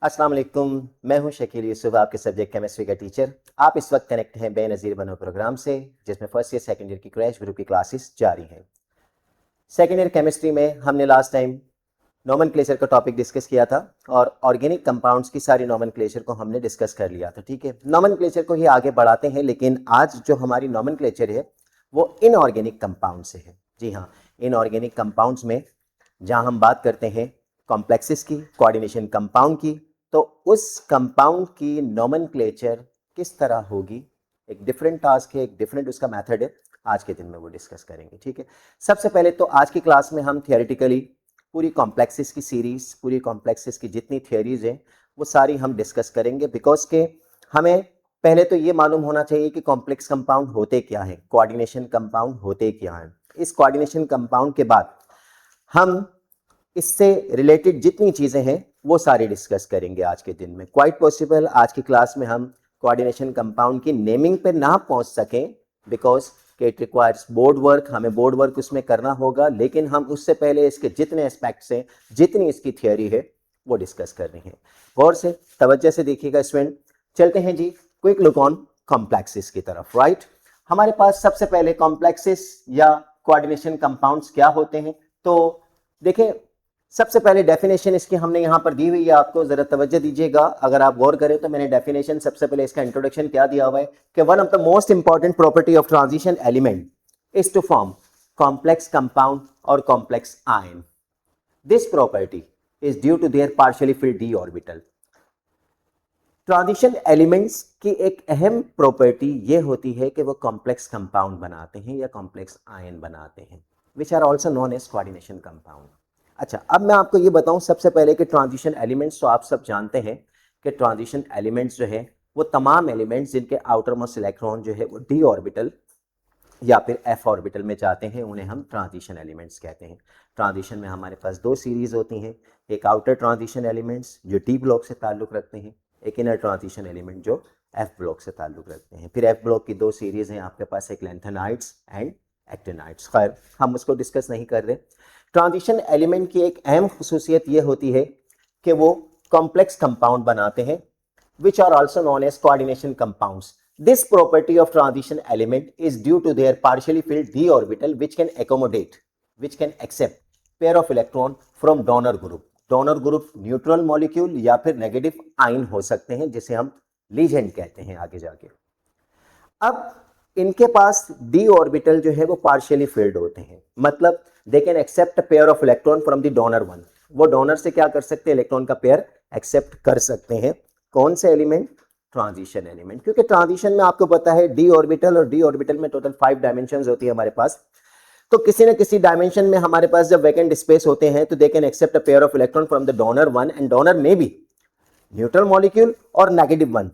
अस्सलाम वालेकुम। मैं हूं शकील यूसुफ, आपके सब्जेक्ट केमिस्ट्री का टीचर। आप इस वक्त कनेक्ट हैं बेनज़ीर बनो प्रोग्राम से, जिसमें फर्स्ट ईयर सेकंड ईयर की क्रैश ग्रुप की क्लासेस जारी हैं। सेकंड ईयर केमिस्ट्री में हमने लास्ट टाइम नोमेनक्लेचर का टॉपिक डिस्कस किया था और ऑर्गेनिक कंपाउंड्स की सारी नोमेनक्लेचर को हमने डिस्कस कर लिया था। ठीक है, नोमेनक्लेचर को ही आगे बढ़ाते हैं, लेकिन आज जो हमारी नोमेनक्लेचर है वो इनऑर्गेनिक कंपाउंड से है। जी हाँ, इनऑर्गेनिक कंपाउंड्स में जहाँ हम बात करते हैं कॉम्प्लेक्सेस की, कोऑर्डिनेशन कंपाउंड की, तो उस कंपाउंड की नोमेनक्लेचर किस तरह होगी, एक डिफरेंट टास्क है, एक डिफरेंट उसका मेथड है। आज के दिन में वो डिस्कस करेंगे। ठीक है, सबसे पहले तो आज की क्लास में हम थियोरेटिकली पूरी कॉम्प्लेक्सेस की सीरीज, पूरी कॉम्प्लेक्सेस की जितनी थियोरीज हैं वो सारी हम डिस्कस करेंगे, बिकॉज के हमें पहले तो ये मालूम होना चाहिए कि कॉम्प्लेक्स कंपाउंड होते क्या हैं, कोऑर्डिनेशन कंपाउंड होते क्या हैं। इस कोऑर्डिनेशन कंपाउंड के बाद हम इससे रिलेटेड जितनी चीज़ें हैं वो सारी डिस्कस करेंगे आज के दिन में। क्वाइट पॉसिबल आज की क्लास में हम कोऑर्डिनेशन कंपाउंड की नेमिंग पे ना पहुंच सकें, because it requires board work, हमें बोर्ड वर्क उसमें करना होगा, लेकिन हम उससे पहले इसके जितने एस्पेक्ट्स हैं, जितनी इसकी थियोरी है वो डिस्कस कर रहे हैं। गौर से तवज्जो से देखिएगा स्टूडेंट। चलते हैं जी क्विक लुक ऑन कॉम्प्लेक्सेस की तरफ। राइट, हमारे पास सबसे पहले कॉम्प्लेक्सेस या कोऑर्डिनेशन कंपाउंड्स क्या होते हैं, तो देखें सबसे पहले डेफिनेशन इसकी हमने यहां पर दी हुई है, आपको जरा तवज्जो दीजिएगा। अगर आप गौर करें तो मैंने डेफिनेशन सबसे पहले इसका इंट्रोडक्शन क्या दिया हुआ है कि one of the most important property of transition element is to form complex compound और complex ion. This property is due to their partially filled D orbital. Transition elements की एक अहम प्रॉपर्टी ये होती है कि वो कॉम्प्लेक्स कंपाउंड बनाते हैं या कॉम्प्लेक्स आयन बनाते हैं, which are also known as coordination compound. अच्छा, अब मैं आपको ये बताऊं सबसे पहले कि ट्रांजिशन एलिमेंट्स, तो आप सब जानते हैं कि ट्रांजिशन एलिमेंट्स जो है वो तमाम एलिमेंट्स जिनके आउटर मोस्ट इलेक्ट्रॉन जो है वो डी ऑर्बिटल या फिर एफ ऑर्बिटल में जाते हैं, उन्हें हम ट्रांजिशन एलिमेंट्स कहते हैं। ट्रांजिशन में हमारे पास दो सीरीज होती हैं, एक आउटर ट्रांजिशन एलिमेंट्स जो डी ब्लॉक से ताल्लुक़ रखते हैं, एक इनर ट्रांजिशन एलिमेंट जो एफ ब्लॉक से ताल्लुक़ रखते हैं। फिर एफ ब्लॉक की दो सीरीज हैं आपके पास, एक लैंथेनाइड्स एंड एक्टिनाइड्स। खैर हम उसको डिस्कस नहीं कर रहे। ट्रांजिशन एलिमेंट की एक अहम खुसूसियत यह होती है कि वो कॉम्प्लेक्स कंपाउंड बनाते हैं, which are also known as coordination compounds. This property of transition element is due to their partially filled d orbital which can accommodate, which can accept pair of electron from donor group. Donor group neutral molecule या फिर negative ion हो सकते हैं, जिसे हम legend कहते हैं आगे जाके। अब इनके पास d ऑर्बिटल जो है वो पार्शियली फिल्ड होते हैं, मतलब they can accept pair of electron from the donor one. वो डोनर से क्या कर सकते हैं, इलेक्ट्रॉन का पेयर एक्सेप्ट कर सकते हैं। कौन से एलिमेंट, ट्रांजिशन एलिमेंट, क्योंकि ट्रांजिशन में आपको पता है डी ऑर्बिटल, और डी ऑर्बिटल में टोटल 5 डायमेंशंस होती है हमारे पास। तो किसी न किसी डायमेंशन में हमारे पास जब वैकेंट स्पेस होते हैं तो they can accept a pair of electron from the donor one, and donor में बी न्यूट्रल मॉलिक्यूल और negative one.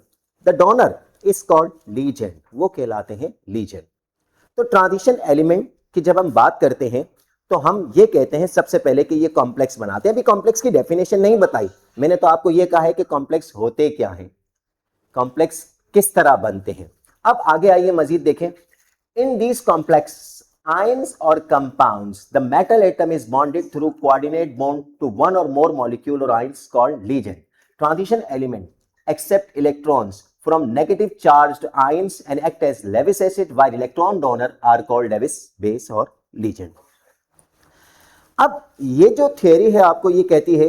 The donor is called ligand, वो कहलाते हैं लीजेंड। तो ट्रांजिशन एलिमेंट की जब हम बात करते हैं तो हम ये कहते हैं सबसे पहले कि ये कॉम्प्लेक्स बनाते हैं। अभी कॉम्प्लेक्स की डेफिनेशन नहीं बताई मैंने, तो आपको ये कहा है कि कॉम्प्लेक्स होते क्या हैं, कॉम्प्लेक्स किस तरह बनते हैं। अब आगे आइए मजीद देखें। इन दीज कॉम्प्लेक्स आयंस और compounds the metal atom is bonded through coordinate bond to one और मोर मॉलिक्यूल और ions called ligand. Transition element accept electrons from negative charged ions and act as Lewis acid, while electron donor are called Lewis base और Legend। अब ये जो theory है आपको ये कहती है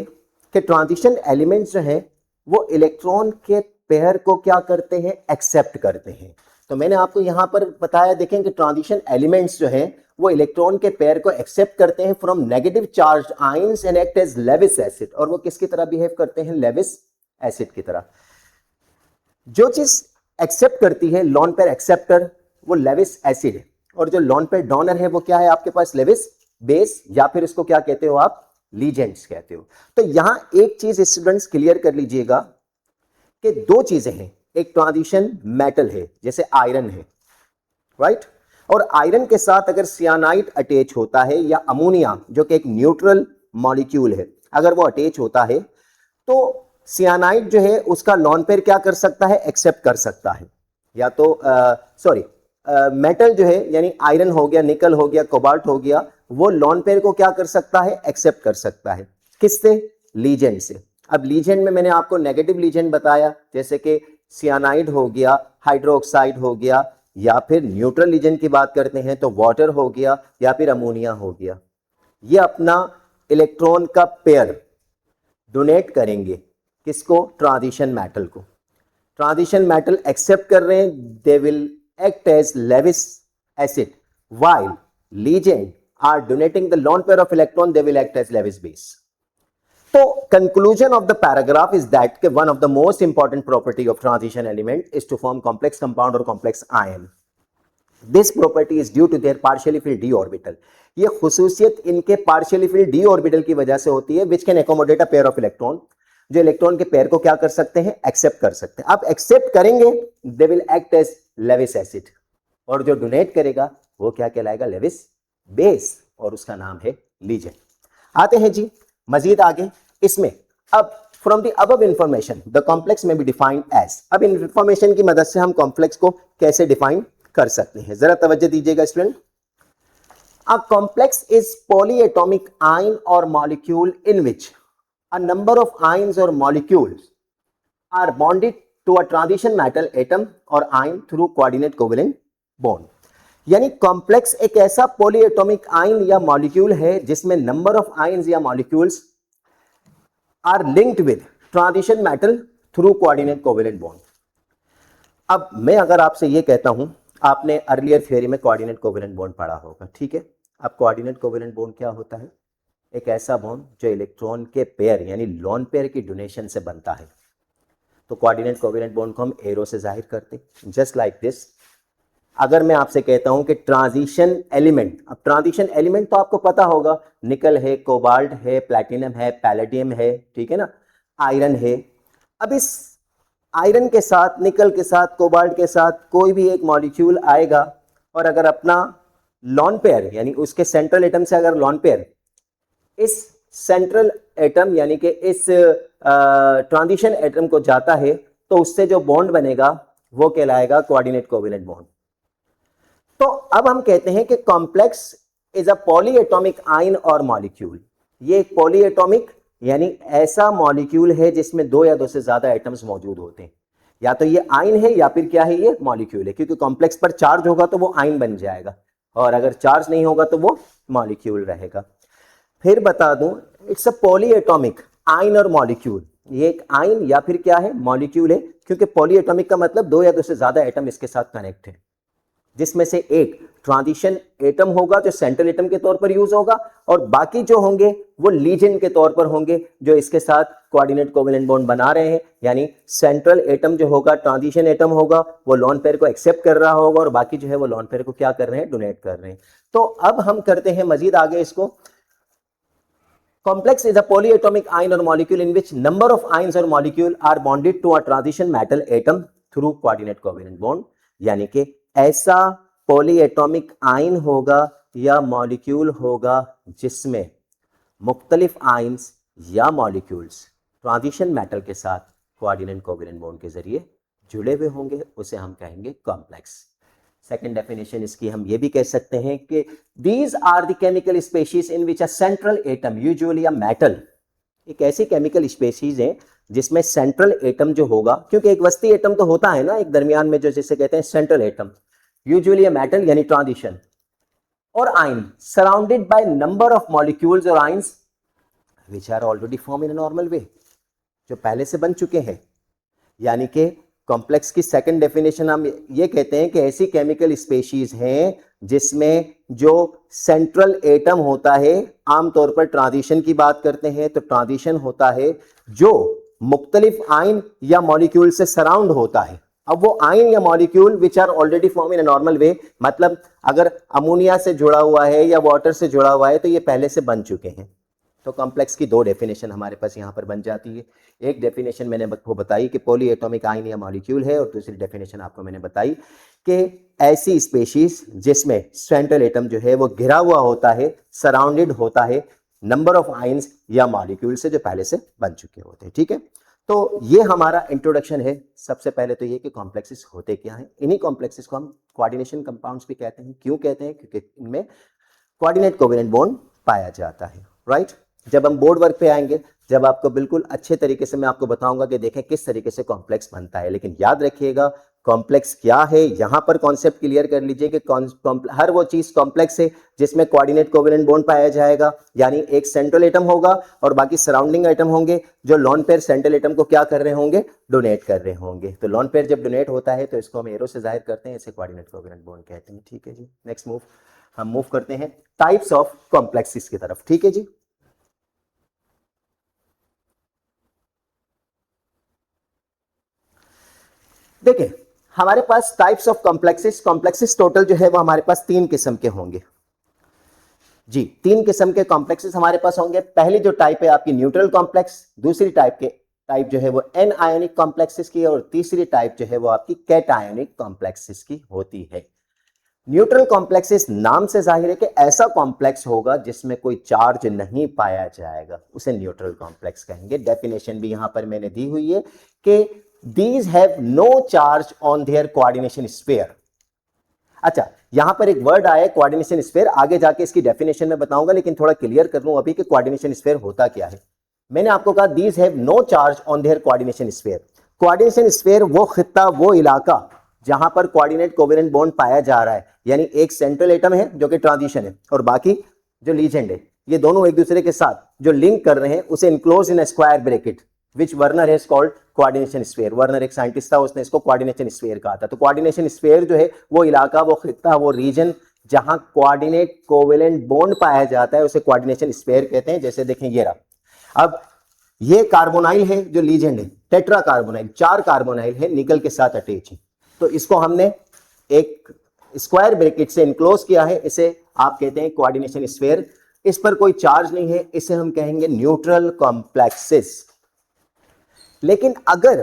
कि ट्रांजिशन एलिमेंट्स जो हैं वो इलेक्ट्रॉन के पेयर को क्या करते हैं, एक्सेप्ट करते हैं। तो मैंने आपको यहां पर बताया, देखें कि ट्रांजिशन एलिमेंट्स जो हैं वो इलेक्ट्रॉन के पेयर को एक्सेप्ट करते हैं from negative charged ions and act as Lewis acid, और वो किसकी तरह बिहेव करते हैं, लेविस एसिड की तरह। जो चीज एक्सेप्ट करती है लोन पेयर एक्सेप्टर, वो लेविस एसिड है, और जो लोन पेयर डोनर है वो क्या है आपके पास, लेविस बेस, या फिर इसको क्या कहते हो आप, लीजेंड्स कहते हो। तो यहां एक चीज स्टूडेंट्स क्लियर कर लीजिएगा कि दो चीजें हैं, एक ट्रांजिशन मेटल है जैसे आयरन है, राइट, और आयरन के साथ अगर सियानाइड अटैच होता है या अमोनिया जो कि एक न्यूट्रल मॉलिक्यूल है, अगर वो अटैच होता है तो सियानाइड जो है उसका लॉन पेयर क्या कर सकता है, एक्सेप्ट कर सकता है। या तो मेटल जो है यानी आयरन हो गया, निकल हो गया, कोबाल्ट हो गया, वो लॉन पेयर को क्या कर सकता है, एक्सेप्ट कर सकता है। किससे, लीजेंड से। अब लीजेंड में मैंने आपको नेगेटिव लीजेंड बताया, जैसे कि सियानाइड हो गया, हाइड्रोक्साइड हो गया, या फिर न्यूट्रल लीजेंड की बात करते हैं तो वाटर हो गया या फिर अमोनिया हो गया। ये अपना इलेक्ट्रॉन का पेयर डोनेट करेंगे किसको? ट्रांजिशन मेटल को। ट्रांजिशन मेटल एक्सेप्ट कर रहे हैं, they will act as Lewis acid, while legend are donating the lone pair of electron, they will act as Lewis base. So conclusion of the paragraph is that one of the most important property of transition element is to form complex compound or complex ion. This property is due to their partially filled d orbital. ये खुसूसियत इनके partially filled d orbital की वजह से होती है, which can accommodate a pair of electron, जो electron के pair को क्या कर सकते हैं? एक्सेप्ट कर सकते हैं। अब एक्सेप्ट करेंगे, they will act as Lewis acid, और जो डोनेट करेगा वो क्या कहलाएगा? लेविस बेस, और उसका नाम है लीजेंड। आते हैं जी मजीद आगे इसमें। अब from the above information the complex में बी डिफाइंड एज। अब इन इंफॉर्मेशन की मदद से हम कॉम्प्लेक्स को कैसे डिफाइन कर सकते हैं, जरा तवज्जो दीजिएगा student. A complex is polyatomic ion और molecule in which a number of ions और molecules are bonded to a transition metal atom और ion through coordinate covalent bond. यानी कॉम्प्लेक्स एक ऐसा पॉलीएटॉमिक आयन या मॉलिक्यूल है जिसमें नंबर ऑफ आयन्स या molecules are linked with transition metal through coordinate covalent bond. अब मैं अगर आपसे ये कहता हूं, आपने अर्लियर थ्योरी में कोऑर्डिनेट कोवेलेंट बॉन्ड पढ़ा होगा, ठीक है। अब कोऑर्डिनेट कोवेलेंट बॉन्ड क्या होता है? एक ऐसा बॉन्ड जो इलेक्ट्रॉन के पेयर यानी लोन पेयर की डोनेशन से बनता है। तो कोऑर्डिनेट कोवेलेंट बॉन्ड को हम एरो से जाहिर करते हैं, जस्ट लाइक दिस। अगर मैं आपसे कहता हूं कि ट्रांजिशन एलिमेंट, अब ट्रांजिशन एलिमेंट तो आपको पता होगा, निकल है, कोबाल्ट है, प्लैटिनम है, पैलेडियम है, ठीक है ना, आयरन है। अब इस आयरन के साथ, निकल के साथ, कोबाल्ट के साथ कोई भी एक मॉलिक्यूल आएगा और अगर अपना लॉन पेयर यानी उसके सेंट्रल एटम से अगर लॉन पेयर इस सेंट्रल एटम यानी कि इस ट्रांजिशन एटम को जाता है तो उससे जो बॉन्ड बनेगा वो कहलाएगा कोऑर्डिनेट कोवेलेंट बॉन्ड। तो अब हम कहते हैं कि complex is a polyatomic ion और मॉलिक्यूल। ये एक पॉलीएटॉमिक यानी ऐसा मॉलिक्यूल है जिसमें दो या दो से ज्यादा एटम्स मौजूद होते हैं। या तो ये आयन है या फिर क्या है? ये मॉलिक्यूल है, क्योंकि कॉम्प्लेक्स पर चार्ज होगा तो वो आयन बन जाएगा और अगर चार्ज नहीं होगा तो वो मॉलिक्यूल रहेगा। फिर बता दूं, इट्स अ पॉलीएटॉमिक आयन और मॉलिक्यूल। ये एक आयन या फिर क्या है? मॉलिक्यूल है, क्योंकि पॉलीएटॉमिक का मतलब दो या दो से ज्यादा एटम इसके साथ कनेक्ट है, जिसमें से एक ट्रांजिशन एटम होगा जो सेंट्रल एटम के तौर पर यूज होगा और बाकी जो होंगे वो लीजेंड के तौर पर होंगे जो इसके साथ कोऑर्डिनेट कोवेलेंट बॉन्ड बना रहे हैं। यानी सेंट्रल एटम जो होगा, ट्रांजिशन एटम होगा, वो लॉन पेयर को एक्सेप्ट कर रहा होगा और बाकी जो है वो लॉन पेयर को क्या कर रहे हैं? डोनेट कर रहे हैं। तो अब हम करते हैं मजीद आगे इसको। Complex is a polyatomic ion और molecule in which number of ions और molecule are bonded to a transition metal atom through coordinate covalent bond. यानी कि ऐसा पॉलीएटॉमिक आयन होगा या मॉलिक्यूल होगा जिसमें मुख्तलिफ आयन्स या मॉलिक्यूल्स ट्रांजिशन मेटल के साथ कोऑर्डिनेट कोवेलेंट बॉन्ड के जरिए जुड़े हुए होंगे, उसे हम कहेंगे कॉम्प्लेक्स। सेकेंड डेफिनेशन इसकी हम ये भी कह सकते हैं कि these are the chemical species in which a central atom usually a metal. एक ऐसी केमिकल स्पेशीज है जिसमें सेंट्रल एटम जो होगा, क्योंकि एक वस्ती एटम तो होता है ना एक दरमियान में जो जिसे कहते हैं central atom, usually a metal यानी ट्रांजिशन, और ion surrounded by number of molecules और ions which are already form in a normal way, जो पहले से बन चुके हैं। यानी कि कॉम्प्लेक्स की सेकंड डेफिनेशन हम ये कहते हैं कि ऐसी केमिकल स्पेशीज हैं जिसमें जो सेंट्रल एटम होता है, आमतौर पर ट्रांजिशन की बात करते हैं तो ट्रांजिशन होता है जो मुख्तलिफ आयन या मॉलिक्यूल से सराउंड होता है। अब वो आयन या molecule which are already form in a normal way, मतलब अगर अमोनिया से जुड़ा हुआ है या वाटर से जुड़ा हुआ है तो ये पहले से बन चुके हैं। तो कॉम्प्लेक्स की दो डेफिनेशन हमारे पास यहाँ पर बन जाती है। एक डेफिनेशन मैंने वो बताई कि पॉलीएटॉमिक आयन या मॉलिक्यूल है, और दूसरी डेफिनेशन आपको मैंने बताई कि ऐसी स्पेशीज जिसमें सेंट्रल एटम जो है वो घिरा हुआ होता है, सराउंडेड होता है नंबर ऑफ आयन्स या मॉलिक्यूल से जो पहले से बन चुके होते हैं। ठीक है, तो ये हमारा इंट्रोडक्शन है। सबसे पहले तो ये कि कॉम्प्लेक्सेस होते क्या हैं। इन्हीं कॉम्प्लेक्सेस को हम कोऑर्डिनेशन कंपाउंड्स भी कहते हैं। क्यों कहते हैं? क्योंकि इनमें कोऑर्डिनेट कोवेलेंट बॉन्ड पाया जाता है। राइट, जब हम बोर्ड वर्क पे आएंगे, जब आपको बिल्कुल अच्छे तरीके से मैं आपको बताऊंगा कि देखें किस तरीके से कॉम्प्लेक्स बनता है। लेकिन याद रखिएगा कॉम्प्लेक्स क्या है, यहां पर कॉन्सेप्ट क्लियर कर लीजिए कि हर वो चीज कॉम्प्लेक्स है जिसमें कोऑर्डिनेट कोवेलेंट बॉन्ड पाया जाएगा, यानी एक सेंट्रल एटम होगा और बाकी सराउंडिंग एटम होंगे जो लोन पेयर सेंट्रल एटम को क्या कर रहे होंगे, डोनेट कर रहे होंगे। तो लोन पेयर जब डोनेट होता है तो इसको हम एरो से जाहिर करते हैं, इसे कोऑर्डिनेट कोवेलेंट बॉन्ड कहते हैं। ठीक है जी, नेक्स्ट मूव हम मूव करते हैं टाइप्स ऑफ कॉम्प्लेक्सेस की तरफ। ठीक है जी, देखिए हमारे पास टाइप्स ऑफ कॉम्प्लेक्सेस टोटल जो है वो हमारे पास 3 किस्म के होंगे जी। 3 किस्म के कॉम्प्लेक्सेस हमारे पास होंगे। पहली जो टाइप है आपकी न्यूट्रल कॉम्प्लेक्स, दूसरी टाइप जो है वो एन आयोनिक कॉम्प्लेक्सेस की, और तीसरी टाइप जो है वो आपकी कैट आयोनिक कॉम्प्लेक्सेस की होती है। न्यूट्रल कॉम्प्लेक्सेस नाम से जाहिर है कि ऐसा कॉम्प्लेक्स होगा जिसमें कोई चार्ज नहीं पाया जाएगा, उसे न्यूट्रल कॉम्प्लेक्स कहेंगे। डेफिनेशन भी यहां पर मैंने दी हुई है कि these have no charge on their coordination sphere। अच्छा, यहां पर एक वर्ड आया कोऑर्डिनेशन स्फीयर, आगे जाके इसकी डेफिनेशन में बताऊंगा, लेकिन थोड़ा क्लियर कर लूं अभी कि कोऑर्डिनेशन स्फीयर होता क्या है। मैंने आपको कहा these have no charge on their coordination sphere। Coordination sphere वो खित्ता, वो इलाका जहां पर कोऑर्डिनेट कोवेलेंट बॉन्ड पाया जा रहा है, यानी एक सेंट्रल एटम है जो कि ट्रांजिशन है और बाकी जो लीजेंड है, ये दोनों एक दूसरे के साथ जो लिंक कर रहे हैं उसे enclose in square bracket which Werner has called coordination sphere. Werner एक साइंटिस्ट था, उसने इसको कोऑर्डिनेशन स्फीयर कहा था। तो कोऑर्डिनेशन स्फीयर जो है वो इलाका, वो खित्ता, वो रीजन जहां कोऑर्डिनेट कोवेलेंट बॉन्ड पाया जाता है उसे कोऑर्डिनेशन स्फीयर कहते हैं। जैसे देखें ये रहा, अब ये कार्बोनाइल है जो लीजेंड है, टेट्रा कार्बोनाइल, 4 कार्बोनाइल है, निकल के साथ अटैच है। तो इसको हमने एक स्क्वायर ब्रैकेट से इनक्लोज किया है, इसे आप कहते हैं कोऑर्डिनेशन स्फीयर। इस पर कोई चार्ज नहीं है, इसे हम कहेंगे न्यूट्रल कॉम्प्लेक्सेस। लेकिन अगर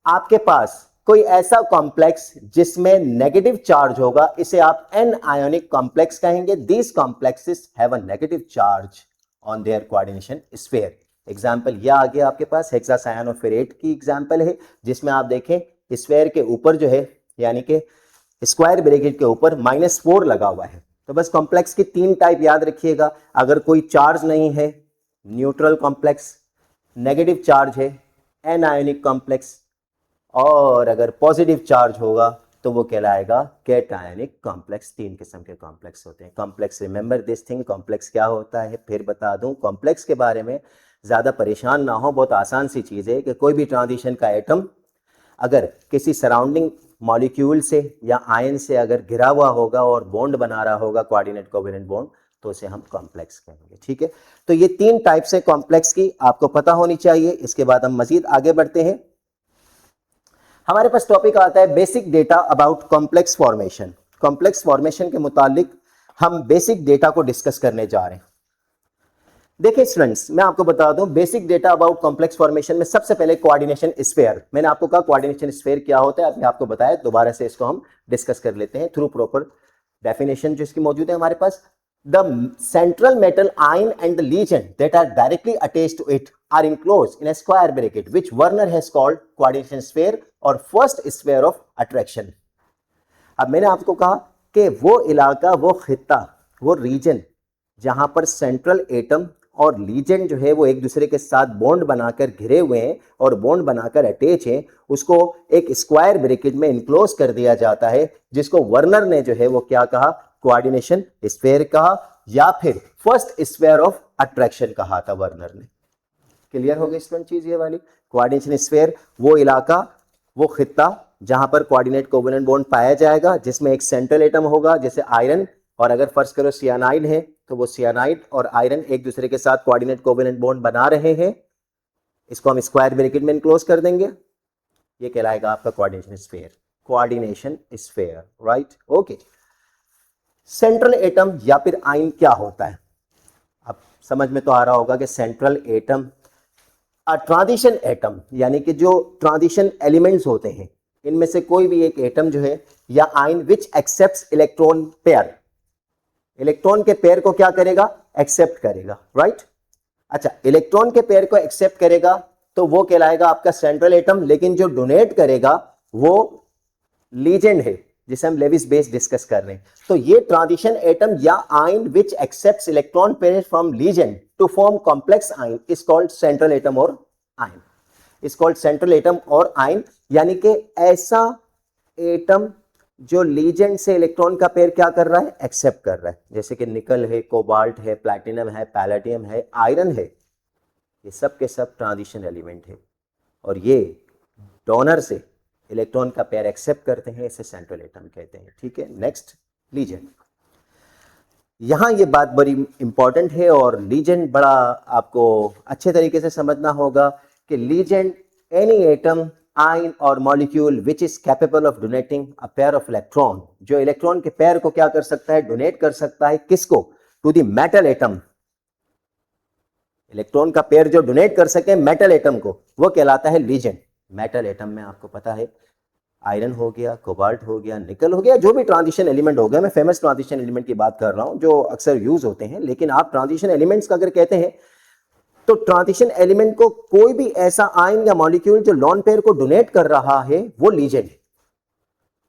आपके पास कोई ऐसा कॉम्प्लेक्स जिसमें नेगेटिव चार्ज होगा, इसे आप एन आयोनिक कॉम्प्लेक्स कहेंगे। These complexes have a negative charge on their coordination sphere. Example यह आ गया आपके पास, हेक्सासायनोफेरेट की एग्जांपल है, जिसमें आप देखें स्फीयर के ऊपर जो है, यानी कि स्क्वायर ब्रैकेट के ऊपर -4 लगा हुआ है। तो बस कॉम्प्लेक्स की 3 टाइप याद रखिएगा। अगर कोई चार्ज नहीं है, न्यूट्रल कॉम्प्लेक्स, नेगेटिव चार्ज है, एन आयोनिक कॉम्प्लेक्स, और अगर पॉजिटिव चार्ज होगा तो वो कहलाएगा कैट आयोनिक कॉम्प्लेक्स। 3 किस्म के कॉम्प्लेक्स होते हैं। Complex, remember this thing, complex क्या होता है फिर बता दूं। कॉम्प्लेक्स के बारे में ज्यादा परेशान ना हो, बहुत आसान सी चीज है कि कोई भी ट्रांजिशन का एटम अगर किसी सराउंडिंग मॉलिक्यूल से या आयन से अगर घिरा हुआ होगा और बॉन्ड बना रहा होगा कोऑर्डिनेट कोवेलेंट बॉन्ड, तो उसे हम कॉम्प्लेक्स कहेंगे। ठीक है, तो ये 3 टाइप्स है कॉम्प्लेक्स की, आपको पता होनी चाहिए। इसके बाद हम मजीद आगे बढ़ते हैं। हमारे पास टॉपिक आता है basic data about complex formation. Complex formation के मुतालिक हम बेसिक डेटा को डिस्कस करने जा रहे हैं। देखिए स्टूडेंट्स, मैं आपको बता दूं basic data about complex formation में सबसे पहले कोऑर्डिनेशन स्फीयर। मैंने आपको कहा कोऑर्डिनेशन स्फीयर क्या होता है, अभी आपको बताया, दोबारा से इसको हम डिस्कस कर लेते हैं थ्रू प्रॉपर डेफिनेशन जो इसकी मौजूद है हमारे पास। The central metal ion and the legend that are directly attached to it are enclosed in a square bracket which Werner has called coordination sphere or first sphere of attraction। अब मैंने आपको कहा कि वो इलाका, वो खित्ता, वो रीजन जहां पर सेंट्रल एटम और लीजेंड जो है वो एक दूसरे के साथ बॉन्ड बनाकर घिरे हुए हैं और बॉन्ड बनाकर अटैच हैं, उसको एक स्क्वायर ब्रैकेट में इनक्लोज कर दिया जाता है, जिसको वर्नर ने जो है वो क्या कहा, कोऑर्डिनेशन स्फीयर कहा, या फिर फर्स्ट स्फीयर ऑफ अट्रैक्शन कहा था वर्नर ने। क्लियर हो गई स्टूडेंट चीज ये वाली। कोऑर्डिनेशन स्फीयर वो इलाका, वो खित्ता जहां पर कोऑर्डिनेट कोवेलेंट बॉन्ड पाया जाएगा, जिसमें एक सेंट्रल एटम होगा जैसे आयरन, और अगर फर्ज करो सियानाइड है तो वो सियानाइड और आयरन एक दूसरे के साथ कोऑर्डिनेट कोवेलेंट बॉन्ड बना रहे हैं, इसको हम स्क्वायर ब्रैकेट में इनक्लोज कर देंगे, ये कहलाएगा आपका coordination sphere. Coordination sphere, right, okay. Central atom या फिर आयन क्या होता है, अब समझ में तो आ रहा होगा कि सेंट्रल एटम ट्रांजिशन एटम, यानी कि जो ट्रांजिशन एलिमेंट्स होते हैं, इनमें से कोई भी एक एटम जो है या आयन विच एक्सेप्ट्स इलेक्ट्रॉन पेयर, इलेक्ट्रॉन के पेयर को क्या करेगा, एक्सेप्ट करेगा, राइट। अच्छा, इलेक्ट्रॉन के पेयर को एक्सेप्ट करेगा तो वो कहलाएगा आपका सेंट्रल एटम, लेकिन जो डोनेट करेगा वो लीजेंड है, जिसे हम लेविस बेस डिस्कस कर रहे हैं। तो ये ट्रांजिशन एटम या ion which accepts electron pair from legend, to form complex ion is called central atom or ion. Is called central atom और ion, यानी कि ऐसा एटम जो लीजेंड से इलेक्ट्रॉन का पेयर क्या कर रहा है, एक्सेप्ट कर रहा है, जैसे कि निकल है, कोबाल्ट है, प्लैटिनम है, पैलेडियम है, आयरन है, ये सब के सब ट्रांजिशन एलिमेंट है और ये डोनर से इलेक्ट्रॉन का पेयर एक्सेप्ट करते हैं, इसे सेंट्रल एटम कहते हैं। ठीक है, नेक्स्ट लीजेंड। यहां ये बात बड़ी इंपॉर्टेंट है और लीजेंड बड़ा आपको अच्छे तरीके से समझना होगा कि लीजेंड एनी एटम, आयन और molecule which is capable of donating a pair of electron, जो इलेक्ट्रॉन के पेयर को क्या कर सकता है, डोनेट कर सकता है, किसको, to the metal atom. Electron का पेयर जो डोनेट कर सके मेटल एटम को, वो कहलाता है लीजेंड। मेटल एटम में आपको पता है आयरन हो गया, कोबाल्ट हो गया, निकल हो गया, जो भी ट्रांजिशन एलिमेंट हो गया, मैं फेमस ट्रांजिशन एलिमेंट की बात कर रहा हूं जो अक्सर यूज होते हैं, लेकिन आप ट्रांजिशन एलिमेंट्स का अगर कहते हैं तो ट्रांजिशन एलिमेंट को कोई भी ऐसा आयन या मॉलिक्यूल जो लॉन पेयर को डोनेट कर रहा है वो लीजेंड है।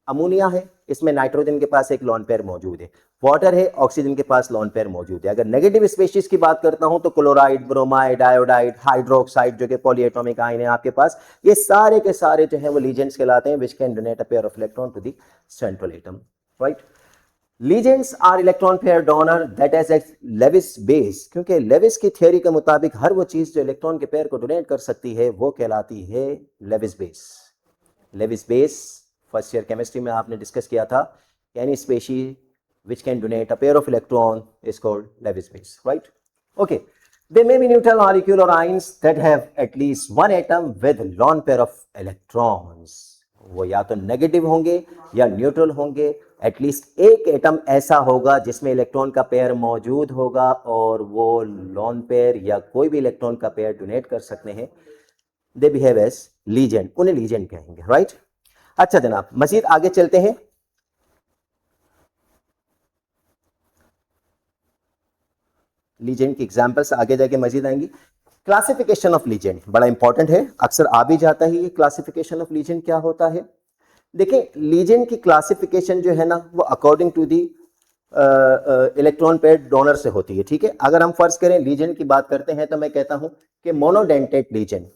अमोनिया है, इसमें नाइट्रोजन के पास एक लॉन पेयर मौजूद है, वाटर है, ऑक्सीजन के पास लॉन पेयर मौजूद है। अगर नेगेटिव स्पीशीज की बात करता हूं तो क्लोराइड, ब्रोमाइड, आयोडाइड, हाइड्रोक्साइड जो कि पॉलीएटॉमिक आयन है आपके पास, ये सारे के सारे जो है वो लीजेंड्स कहलाते हैं, which can donate a pair of electron to the central atom, right. Ligands are electron pair donor that has a Lewis base, क्योंकि लेविस की थ्योरी के मुताबिक हर वो चीज जो इलेक्ट्रॉन के पेयर को डोनेट कर सकती है वो कहलाती है Lewis base. Lewis base first year chemistry में आपने डिस्कस किया था, any species which can donate a pair of electron is called Lewis base, right? Okay, there may be neutral molecule or ions that have at least one atom with lone pair of electrons. वो या तो negative होंगे या neutral होंगे, at least एक atom ऐसा होगा जिसमें इलेक्ट्रॉन का पेयर मौजूद होगा और वो लॉन पेयर या कोई भी इलेक्ट्रॉन का पेयर डोनेट कर सकते हैं। दे बिहेव एज लीजेंड, उन्हें लीजेंड कहेंगे, राइट। अच्छा जनाब, मजीद आगे चलते हैं। लीजेंड की एग्जांपल्स आगे जाके मजीद आएंगी। क्लासिफिकेशन ऑफ लीजेंड बड़ा इंपॉर्टेंट है, अक्सर आ भी जाता है ये क्लासिफिकेशन ऑफ लीजेंड क्या होता है। देखिए, लीजेंड की क्लासिफिकेशन जो है ना वो according to the electron pair donor से होती है। ठीक है, अगर हम फर्ज करें लीजेंड की बात करते हैं तो मैं कहता हूं कि मोनोडेंटेट लीजेंड।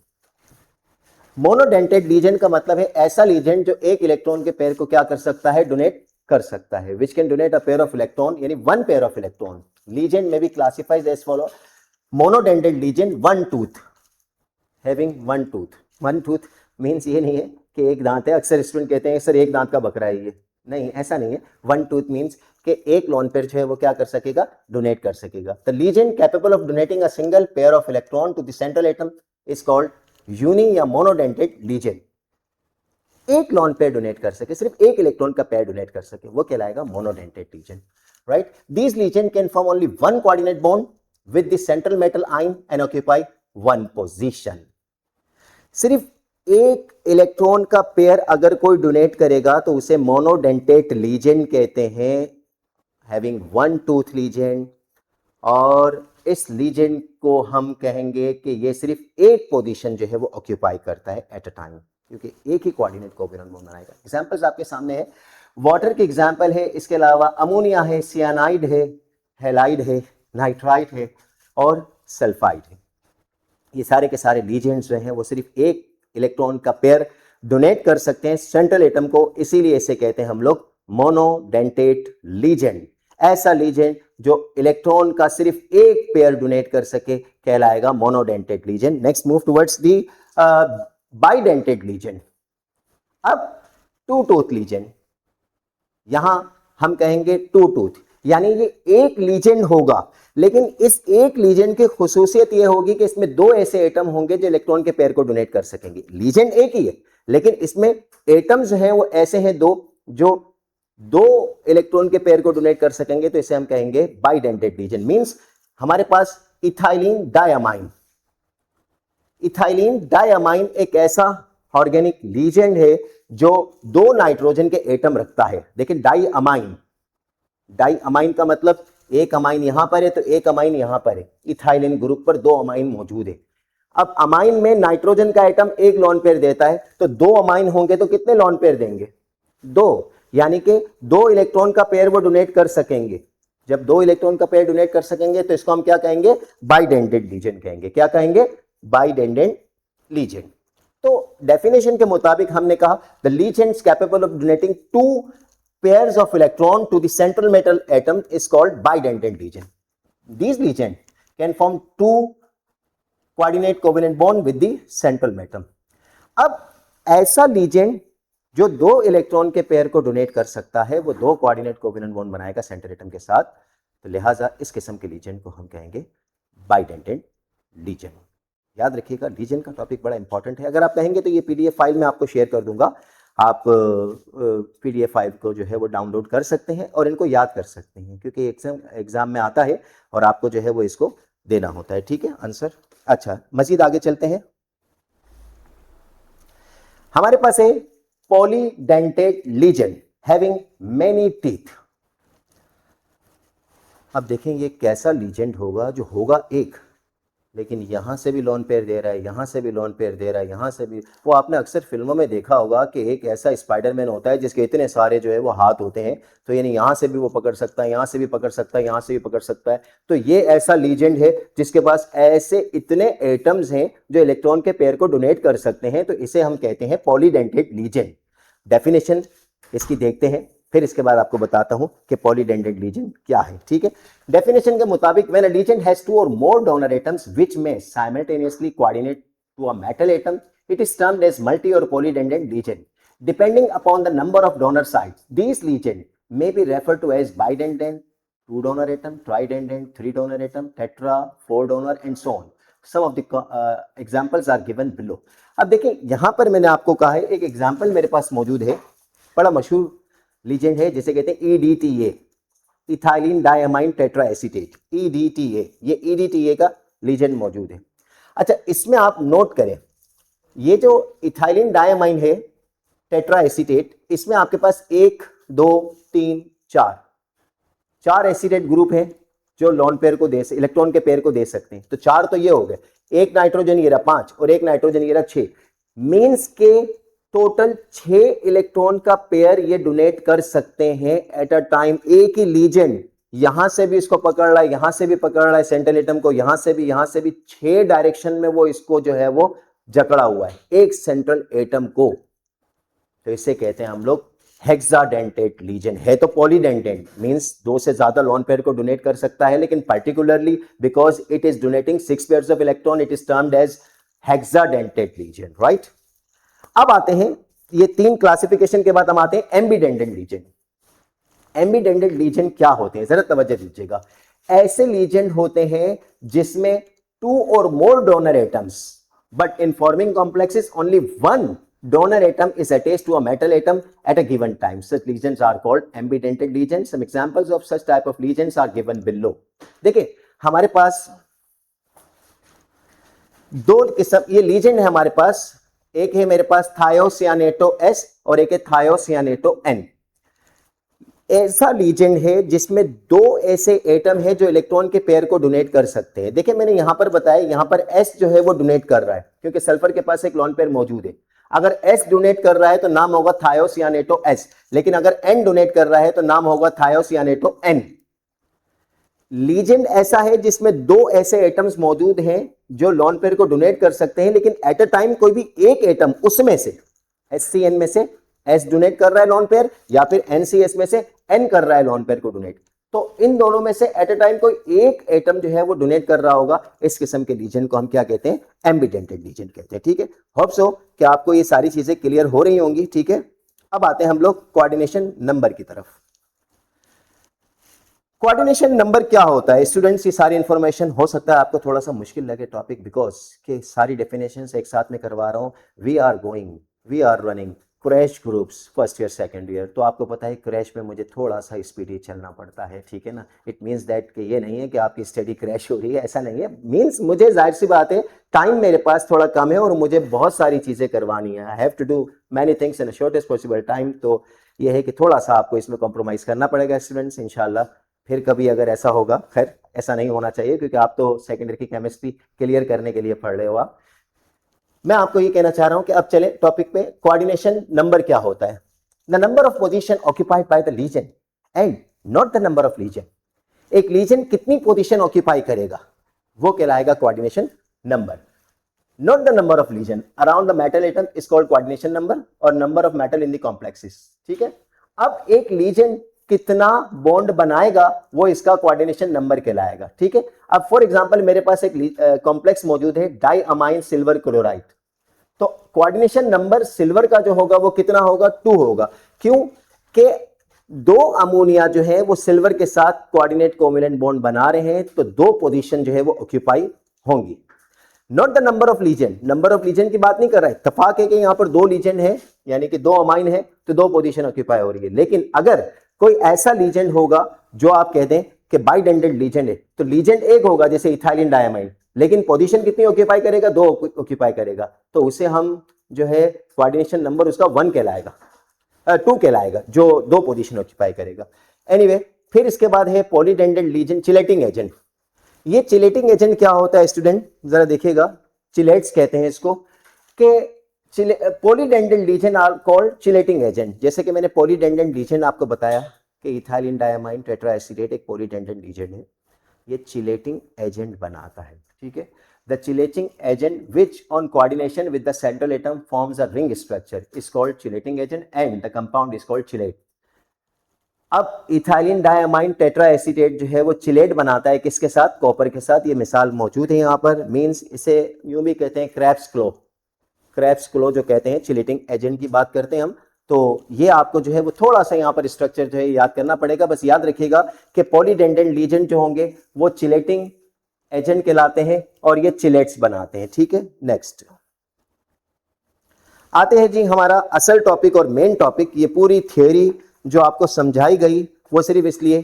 मोनोडेंटेट लीजेंड का मतलब है ऐसा लीजेंड जो एक इलेक्ट्रॉन के पेयर को क्या कर सकता है, डोनेट कर सकता है, which can donate a pair of electron, यानी one pair of electron. Legend may be classified as follow: monodentate legend, one tooth, having one tooth. One tooth means ये नहीं है कि एक दांत है, अक्सर स्टूडेंट कहते हैं सर एक दांत का बकरा है ये, नहीं ऐसा नहीं है। वन टूथ मीन्स कि एक लॉन पेयर जो है वो क्या कर सकेगा, डोनेट कर सकेगा। The ligand capable of donating a single pair of electron to the central atom is called uni या मोनोडेंटेट लीजेंड। एक लॉन पेयर डोनेट कर सके, सिर्फ एक इलेक्ट्रॉन का पेयर डोनेट कर सके, वो कहलाएगा monodentate legend, right? These legend can form only one coordinate bond with the central metal ion and occupy one position. सिर्फ एक इलेक्ट्रॉन का पेयर अगर कोई डोनेट करेगा तो उसे मोनोडेंटेट लीजेंड कहते हैं, हैविंग वन टूथ लीजेंड। और इस लीजेंड को हम कहेंगे कि ये सिर्फ एक पोजीशन जो है वो ऑक्यूपाई करता है एट अ टाइम, क्योंकि एक ही कोऑर्डिनेट कोवेलेंट बॉन्ड बनाएगा। एग्जांपल्स आपके सामने है, वाटर की एग्जाम्पल है, इसके अलावा अमोनिया है, सियानाइड है, हैलाइड है, नाइट्राइट है और सल्फाइड है। ये सारे के सारे लीजेंड्स जो हैं वो सिर्फ एक इलेक्ट्रॉन का पेयर डोनेट कर सकते हैं सेंट्रल एटम को, इसीलिए इसे कहते हैं हम लोग मोनोडेंटेट लीजेंड। ऐसा लीजेंड जो इलेक्ट्रॉन का सिर्फ एक पेयर डोनेट कर सके कहलाएगा monodentate legend. Next move towards the bidentate legend. अब टू टूथ लीजेंड, यहां हम कहेंगे टू टूथ, यानी ये एक लीजेंड होगा, लेकिन इस एक लीजेंड की खुसूसियत ये होगी कि इसमें दो ऐसे एटम होंगे जो इलेक्ट्रॉन के पेयर को डोनेट कर सकेंगे। लीजेंड एक ही है, लेकिन इसमें एटम्स जो हैं वो ऐसे हैं दो जो दो इलेक्ट्रॉन के पेयर को डोनेट कर सकेंगे, तो इसे हम कहेंगे बाइडेंटेट लीजेंड। मींस हमारे पास इथाइलिन डायमाइन, इथाइलिन डायमाइन एक ऐसा ऑर्गेनिक लीजेंड है जो दो नाइट्रोजन के एटम रखता है। देखिए डाई अमाइन, डाई अमाइन का मतलब एक अमाइन यहां पर है तो एक अमाइन यहां पर है, इथाइलिन ग्रुप पर दो अमाइन मौजूद है। अब अमाइन में नाइट्रोजन का एटम एक लॉन पेयर देता है, तो दो अमाइन होंगे तो कितने लॉन पेयर देंगे, दो, यानी कि दो इलेक्ट्रॉन का पेयर वो डोनेट कर सकेंगे। जब 2 इलेक्ट्रॉन का पेयर डोनेट कर सकेंगे तो इसको हम क्या कहेंगे, बाइडेंटेड लीजन कहेंगे। क्या कहेंगे, बाइडेंटेड लीजन। तो डेफिनेशन के मुताबिक हमने कहा the legends capable of donating 2 pairs of electron to the central metal atom is called bidentate legion. These legend can form 2 coordinate covalent bond with the central metal. अब ऐसा legend जो 2 electron के pair को donate कर सकता है वो 2 coordinate covalent bond बनाएगा सेंट्रल एटम के साथ, तो लिहाजा इस किस्म के लीजेंड को हम कहेंगे बाइडेंटेड लीजेंड। याद रखिएगा, लीजेंड का टॉपिक बड़ा इंपॉर्टेंट है। अगर आप कहेंगे तो ये पीडीएफ फाइल में आपको शेयर कर दूंगा, आप पीडीएफ फाइल को जो है वो डाउनलोड कर सकते हैं और इनको याद कर सकते हैं, क्योंकि एग्जाम में आता है और आपको जो है वो इसको देना होता है। ठीक है आंसर। अच्छा, मजीद आगे चलते हैं। हमारे पास है polydentate legend having many teeth. अब देखेंगे कैसा लीजेंड होगा जो होगा एक, लेकिन यहां से भी लोन पेयर दे रहा है, यहां से भी लोन पेयर दे रहा है, यहां से भी। वो आपने अक्सर फिल्मों में देखा होगा कि एक ऐसा स्पाइडरमैन होता है जिसके इतने सारे जो है वो हाथ होते हैं, तो यानी यहां से भी वो पकड़ सकता है, यहां से भी पकड़ सकता है, यहां से भी पकड़ सकता है। तो ये ऐसा लीजेंड है जिसके पास ऐसे इतने एटम्स हैं जो इलेक्ट्रॉन के पेयर को डोनेट कर सकते हैं, तो इसे हम कहते हैं पॉलीडेंटेड लीजेंड। डेफिनेशन इसकी देखते हैं, फिर इसके बाद आपको बताता हूं कि पॉलीडेंटेड लीजेंड क्या है। ठीक है, डेफिनेशन के मुताबिक when a legend has 2 or more donor atoms which may simultaneously coordinate to a metal atom, it is termed as multi or polydentate legend. Depending upon the number of donor sites, these legend may be referred to as bidentate, 2 donor atom, tridentate, 3 donor atom, tetra, 4 donor and so on. Some of the examples are given below. अब देखिए यहां पर मैंने आपको कहा है, एक example मेरे पास मौजूद है, बड़ा मशहूर लीजेंड है जिसे कहते हैं EDTA, ethylene diamine tetra acetate, EDTA। ये EDTA का लीजेंड मौजूद है। अच्छा, इसमें आप नोट करें, ये जो इथाइलिन डायमाइन है टेट्रा एसीटेट, इसमें आपके पास 1 2 3 4 एसीटेट ग्रुप है जो लोन पेयर को दे, इलेक्ट्रॉन के पेयर को दे सकते हैं। तो 4 तो ये हो गए, एक नाइट्रोजन ये रहा 5 और एक नाइट्रोजन ये रहा 6, मींस के टोटल 6 इलेक्ट्रॉन का पेयर ये डोनेट कर सकते हैं एट अ टाइम। एक ही लीजेंड यहां से भी इसको पकड़ रहा है, यहां से भी पकड़ रहा है सेंट्रल एटम को, यहां से भी 6 डायरेक्शन में वो इसको जो है वो जकड़ा हुआ है एक सेंट्रल एटम को। तो इसे कहते हैं हम लोग हेक्साडेंटेट लीजेंड। है तो पॉलीडेंटेट, मींस 2 से ज्यादा लोन पेयर को डोनेट कर सकता है, लेकिन particularly because it is donating 6 pairs of electron, it is termed as hexadentate ligand, right. अब आते हैं, ये 3 क्लासिफिकेशन के बाद हम आते हैं एम्बीडेंटेड लीजेंड। एम्बीडेंटेड लीजेंड क्या होते हैं, जरा तवज्जो दीजिएगा। ऐसे लीजेंड होते हैं जिसमें 2 or more donor atoms, but in forming complexes only 1 donor atom is attached to a metal atom at a given time. Such lesions are called ambidentate lesions. Some examples of such type of lesions are given below. देखिए हमारे पास 2 किस्म ये legend है हमारे पास। एक है मेरे पास थायोसियानेटो S और एक है थायोसियानेटो N। ऐसा लीजेंड है जिसमें 2 ऐसे एटम है जो इलेक्ट्रॉन के पेयर को डोनेट कर सकते हैं। देखिए मैंने यहां पर बताया, यहां पर S जो है वो डोनेट कर रहा है क्योंकि सल्फर के पास एक लोन पेयर मौजूद है। अगर S डोनेट कर रहा है तो नाम होगा थायोसियानेटो S, लेकिन अगर N डोनेट कर रहा है तो नाम होगा थायोसियानेटो N। लीजेंड ऐसा है जिसमें 2 ऐसे एटम्स मौजूद हैं जो लोन पेयर को डोनेट कर सकते हैं, लेकिन एट अ टाइम कोई भी एक एटम उसमें से HCN में से S डोनेट कर रहा है लोन पेयर, या फिर NCS में से N कर रहा है लोन पेयर को डोनेट। तो इन दोनों में से एट अ टाइम कोई एक एटम जो है वो डोनेट कर रहा होगा। इस किस्म के लीजेंड को हम क्या कहते हैं, एम्बीडेंटेड लीजेंड कहते हैं। ठीक है, होप सो कि आपको ये सारी चीजें क्लियर हो रही होंगी। ठीक है, अब आते हैं हम लोग कोऑर्डिनेशन नंबर की तरफ। कोऑर्डिनेशन नंबर क्या होता है स्टूडेंट्स, ये सारी इंफॉर्मेशन हो सकता है आपको थोड़ा सा मुश्किल लगे टॉपिक, बिकॉज के सारी डेफिनेशंस एक साथ में करवा रहा हूँ। We are running crash groups first year second year, तो आपको पता है क्रैश में मुझे थोड़ा सा स्पीडी चलना पड़ता है। ठीक है ना, इट मीन्स दैट कि ये नहीं है कि आपकी स्टडी क्रैश हो रही है, ऐसा नहीं है। मीन्स मुझे जाहिर सी बात है टाइम मेरे पास थोड़ा कम है और मुझे बहुत सारी चीज़ें करवानी है। I have to do many things in a shortest possible time. तो ये है कि थोड़ा सा आपको इसमें कॉम्प्रोमाइज़ करना पड़ेगा स्टूडेंट्स, इंशाल्लाह। फिर कभी अगर ऐसा होगा, खैर ऐसा नहीं होना चाहिए क्योंकि आप तो सेकेंडरी की केमिस्ट्री क्लियर करने के लिए पढ़ रहे हो। आप, मैं आपको ये कहना चाह रहा हूं कि अब चले टॉपिक पे। कोऑर्डिनेशन नंबर क्या होता है? The number of position occupied by the ligand and not the number of ligand एक लीजेंड कितनी पोजीशन ऑक्यूपाई करेगा वो कहलाएगा coordination number. Note the number of ligand around the metal atom is called coordination number और number of metal in the complexes. ठीक है, अब एक लीजेंड कितना बॉन्ड बनाएगा वो इसका कोऑर्डिनेशन नंबर कहलाएगा। ठीक है, अब फॉर एग्जांपल मेरे पास एक कॉम्प्लेक्स मौजूद है डाई अमाइन सिल्वर क्लोराइड, तो कोऑर्डिनेशन नंबर सिल्वर का जो होगा वो कितना होगा, 2 होगा। क्यों कि 2 अमोनिया जो है वो सिल्वर के साथ कोऑर्डिनेट कोवेलेंट बॉन्ड बना रहे हैं, तो 2 पोजीशन जो है वो ऑक्यूपाई होंगी। Not the number of legend, number of legend की बात नहीं कर रहा है, इत्तेफाक है कि यहां पर 2 लीजेंड है यानी कि 2 अमाइन है तो 2 पोजीशन ऑक्यूपाई हो रही है। लेकिन अगर कोई ऐसा लीजेंड होगा जो आप कह दें कि बाइडेंडेड लीजेंड है, तो लीजेंड एक होगा जैसे इथाइलिन डायमाइड, लेकिन पोजीशन कितनी ऑक्यूपाई करेगा, 2 ऑक्यूपाई करेगा, तो उसे हम जो है कोऑर्डिनेशन नंबर उसका 1 कहलाएगा, 2 कहलाएगा, जो 2 पोजीशन ऑक्यूपाई करेगा। एनीवे, फिर इसके बाद है पॉलीडेंडेड लीजेंड चिलेटिंग एजेंट। ये चिलेटिंग एजेंट क्या होता है स्टूडेंट, जरा देखिएगा, चिलेट्स कहते हैं इसको, कि polydentate ligand are called chelating agent. जैसे कि मैंने पॉलीडेंडेड लीजेंड आपको बताया कि इथाइलिन डायमाइन टेट्राएसिटेट एक पॉलीडेंडेड लीजेंड है, ये चिलेटिंग एजेंट बनाता है। ठीक है, the chelating agent which on coordination with the central atom forms a ring structure is called chelating agent and the compound is called chelate. अब इथाइलिन डायमाइन टेट्राएसिटेट जो है वो चिलेट बनाता है किसके साथ, कॉपर के साथ। ये मिसाल मौजूद है यहाँ पर, मींस इसे यूं भी कहते हैं क्रेब्स क्लो, क्रेब्स क्लो जो कहते हैं चिलेटिंग एजेंट की बात करते हैं हम। तो ये आपको जो है वो थोड़ा सा यहाँ पर स्ट्रक्चर जो है याद करना पड़ेगा। बस याद रखिएगा कि पॉलीडेंडेड लीजेंड जो होंगे वो चिलेटिंग एजेंट कहलाते हैं और ये चिलेट्स बनाते हैं। ठीक है, नेक्स्ट आते हैं जी हमारा असल टॉपिक और मेन टॉपिक। ये पूरी थ्योरी जो आपको समझाई गई वो सिर्फ इसलिए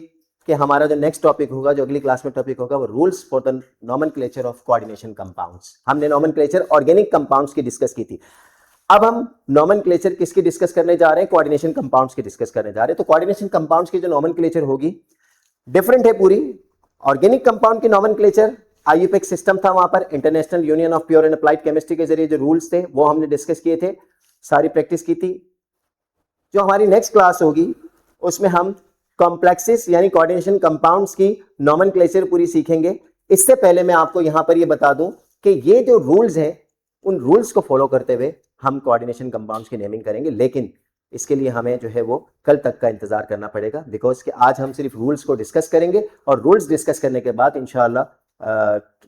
कि हमारा जो नेक्स्ट टॉपिक होगा, जो अगली क्लास में टॉपिक होगा, वो rules for the nomenclature of coordination compounds. हमने नॉमेनक्लेचर ऑर्गेनिक कंपाउंड्स की डिस्कस की थी, अब हम नॉमेनक्लेचर किसकी डिस्कस करने जा रहे हैं, कोऑर्डिनेशन कंपाउंड्स की डिस्कस करने जा रहे हैं। तो कोऑर्डिनेशन कंपाउंड्स की जो नॉमेनक्लेचर होगी डिफरेंट है पूरी। ऑर्गेनिक कंपाउंड की नॉमेनक्लेचर आईयूपीएक सिस्टम था, वहां पर international union of pure and applied chemistry के जरिए जो रूल्स थे वो हमने डिस्कस किए थे, सारी प्रैक्टिस की थी। जो हमारी नेक्स्ट क्लास होगी उसमें हम कॉम्प्लेक्सेस यानी कोऑर्डिनेशन कंपाउंड्स की नॉमेनक्लेचर पूरी सीखेंगे। इससे पहले मैं आपको यहां पर ये बता दूं कि ये जो रूल्स हैं उन रूल्स को फॉलो करते हुए हम कोऑर्डिनेशन कंपाउंड्स की नेमिंग करेंगे, लेकिन इसके लिए हमें जो है वो कल तक का इंतजार करना पड़ेगा, बिकॉज कि आज हम सिर्फ रूल्स को डिस्कस करेंगे और रूल्स डिस्कस करने के बाद इंशाल्लाह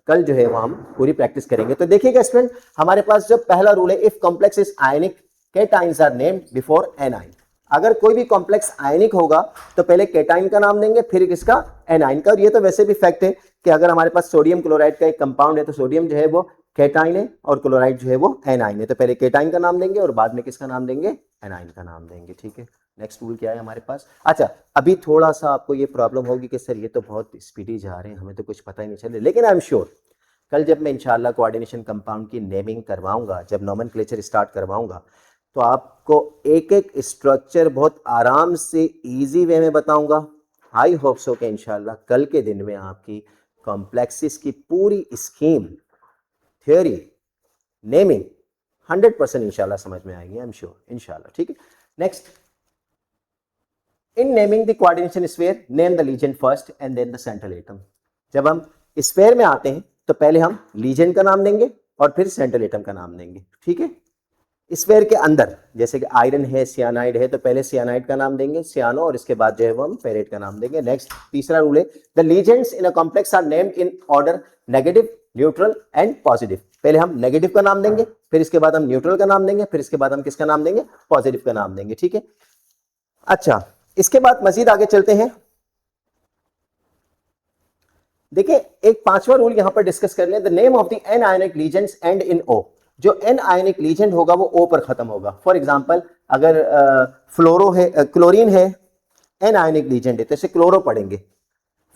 कल जो है वो हम पूरी प्रैक्टिस करेंगे। तो देखिएगा स्टूडेंट, हमारे पास जो पहला रूल है, if complex is ionic cations are named before anion. अगर कोई भी कॉम्प्लेक्स आयनिक होगा तो पहले केटाइन का नाम देंगे फिर किसका, एनाइन का। और ये तो वैसे भी फैक्ट है कि अगर हमारे पास सोडियम क्लोराइड का एक कंपाउंड है तो सोडियम जो है वो केटाइन है और क्लोराइड जो है वो एनाइन है, तो पहले केटाइन का नाम देंगे और बाद में किसका नाम देंगे, एनाइन का नाम देंगे। ठीक है, नेक्स्ट रूल क्या है हमारे पास। अच्छा, अभी थोड़ा सा आपको ये प्रॉब्लम होगी कि सर ये तो बहुत स्पीडी जा रहे हैं, हमें तो कुछ पता ही नहीं चले, लेकिन आई एम श्योर कल जब मैं इंशाल्लाह कोऑर्डिनेशन कंपाउंड की नेमिंग करवाऊंगा, जब नॉमेनक्लेचर स्टार्ट करवाऊंगा, तो आपको एक एक स्ट्रक्चर बहुत आराम से इजी वे में बताऊंगा। आई होप सो कि इंशाल्लाह कल के दिन में आपकी कॉम्प्लेक्सेस की पूरी स्कीम, थ्योरी, नेमिंग 100% इंशाल्लाह समझ में आएगी, आई एम श्योर इंशाल्लाह। ठीक है, next, in naming the coordination sphere name the ligand first and then the central atom. जब हम स्फीयर में आते हैं तो पहले हम लीजेंड का नाम देंगे और फिर सेंट्रल एटम का नाम देंगे। ठीक है, स्फीयर के अंदर जैसे कि आयरन है, सियानाइड है, तो पहले सियानाइड का नाम देंगे सियानो, और इसके बाद जो है वो हम फेरेट का नाम देंगे। नेक्स्ट, तीसरा रूल है, the ligands in a complex are named in order negative, neutral and positive. पहले हम नेगेटिव का नाम देंगे, फिर इसके बाद हम न्यूट्रल का नाम देंगे, फिर इसके बाद हम किसका नाम देंगे, पॉजिटिव का नाम देंगे। ठीक है, अच्छा, इसके बाद मजीद आगे चलते हैं। देखिए, एक पांचवा रूल यहां पर डिस्कस कर लें, the name of the anionic ligands end in o. जो एन आयनिक लीजेंड होगा वो ओ पर खत्म होगा। फॉर एग्जांपल, अगर फ्लोरो है, क्लोरीन है, एन आयनिक लीजेंड है तो इसे क्लोरो पढ़ेंगे,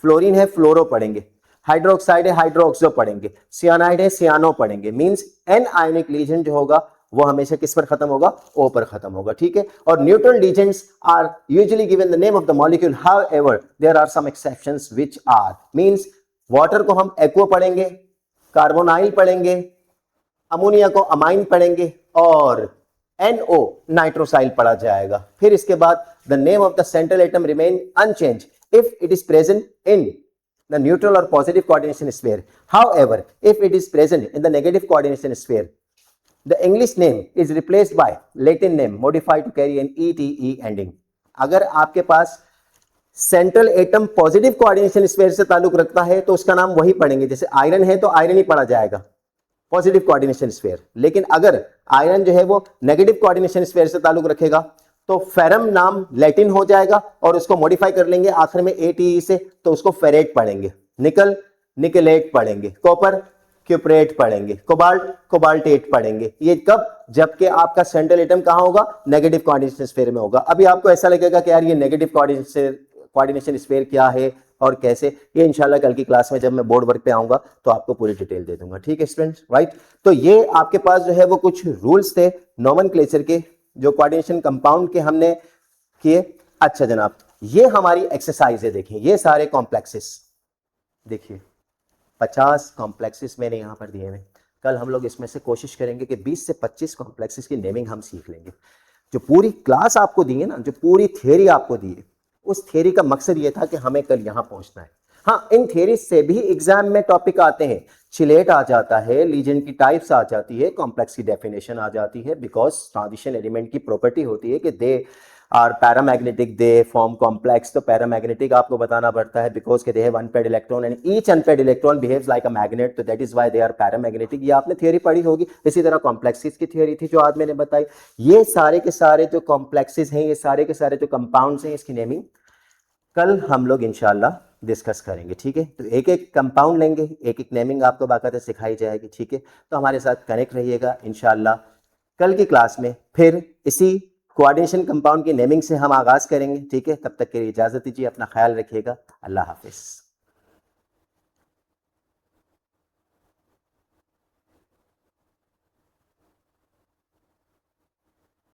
फ्लोरीन है फ्लोरो पढ़ेंगे, हाइड्रोक्साइड है हाइड्रोक्सो पढ़ेंगे, सियानाइड है सियानो पढ़ेंगे। मींस एन आयनिक लीजेंड जो होगा वो हमेशा किस पर खत्म होगा, ओ पर खत्म होगा। ठीक है, और neutral ligands are usually given the name of the molecule, however there are some exceptions which are, means water को हम एक्वा पढ़ेंगे, कार्बोनाइल पढ़ेंगे, अमोनिया को अमाइन पढ़ेंगे और NO नाइट्रोसाइल पढ़ा जाएगा। फिर इसके बाद the name of the central atom remain unchange if it is present in the neutral or positive coordination sphere. However, if it is present in the negative coordination sphere, the English name is replaced by Latin name modified to carry an ETE ending. अगर आपके पास central atom positive coordination sphere से ताल्लुक रखता है तो उसका नाम वही पढ़ेंगे, जैसे आयरन है तो आयरन ही पढ़ा जाएगा, पॉजिटिव कोऑर्डिनेशन स्फीयर। लेकिन अगर आयरन जो है वो नेगेटिव कोऑर्डिनेशन स्फीयर से ताल्लुक रखेगा तो फेरम नाम लैटिन हो जाएगा और उसको मॉडिफाई कर लेंगे आखिर में एटीई से, तो उसको फेरेट पढ़ेंगे, निकल निकलेट पढ़ेंगे, कॉपर क्यूपरेट पढ़ेंगे, कोबाल्ट कोबाल्टेट पढ़ेंगे। ये कब? जबकि आपका सेंट्रल एटम कहां होगा? नेगेटिव कोऑर्डिनेशन स्फीयर में होगा। अभी आपको ऐसा लगेगा कि यार ये नेगेटिव कोऑर्डिनेशन स्फीयर क्या है और कैसे, ये इंशाल्लाह कल की क्लास में जब मैं बोर्ड वर्क पे आऊंगा तो आपको पूरी डिटेल दे दूंगा। ठीक है स्टूडेंट्स, राइट। तो ये आपके पास जो है वो कुछ रूल्स थे नोमेनक्लेचर के, जो कोऑर्डिनेशन कंपाउंड के हमने किए। अच्छा जनाब, ये हमारी एक्सरसाइज है, देखिए ये सारे कॉम्प्लेक्सेस, देखिए 50 कॉम्प्लेक्सेस मैंने यहां पर दिए हैं। कल हम लोग इसमें से कोशिश करेंगे कि 20 से 25 कॉम्प्लेक्सेस की नेमिंग हम सीख लेंगे। जो पूरी क्लास आपको दी है ना, जो पूरी थियरी आपको दी है, उस थियरी का मकसद ये था कि हमें कल यहां पहुंचना है। हाँ, इन थियरी से भी एग्जाम में टॉपिक आते हैं, चिलेट आ जाता है, लीजन की टाइप्स आ जाती है, कॉम्प्लेक्स की डेफिनेशन आ जाती है, बिकॉज ट्रांजिशन एलिमेंट की प्रॉपर्टी होती है कि they are paramagnetic, they form complex. तो पैरामैग्नेटिक आपको बताना पड़ता है बिकॉज के they have unpaired electron and each unpaired electron behaves like a magnet, तो that is why they are paramagnetic. ये आपने थियरी पढ़ी होगी। इसी तरह कॉम्प्लेक्सेस की थियरी थी जो आज मैंने बताई। ये सारे के सारे जो कॉम्प्लेक्सेस हैं, ये सारे के सारे जो कंपाउंड्स हैं, इसकी नेमिंग कल हम लोग इंशाल्लाह डिस्कस करेंगे। ठीक है, तो एक एक कंपाउंड लेंगे, एक एक नेमिंग आपको बाकायदा सिखाई जाएगी। ठीक है, तो हमारे साथ कनेक्ट रहिएगा इंशाल्लाह। कल की क्लास में फिर इसी कोऑर्डिनेशन कंपाउंड की नेमिंग से हम आगाज करेंगे। ठीक है, तब तक के लिए इजाजत दीजिए, अपना ख्याल रखिएगा, अल्लाह हाफिज।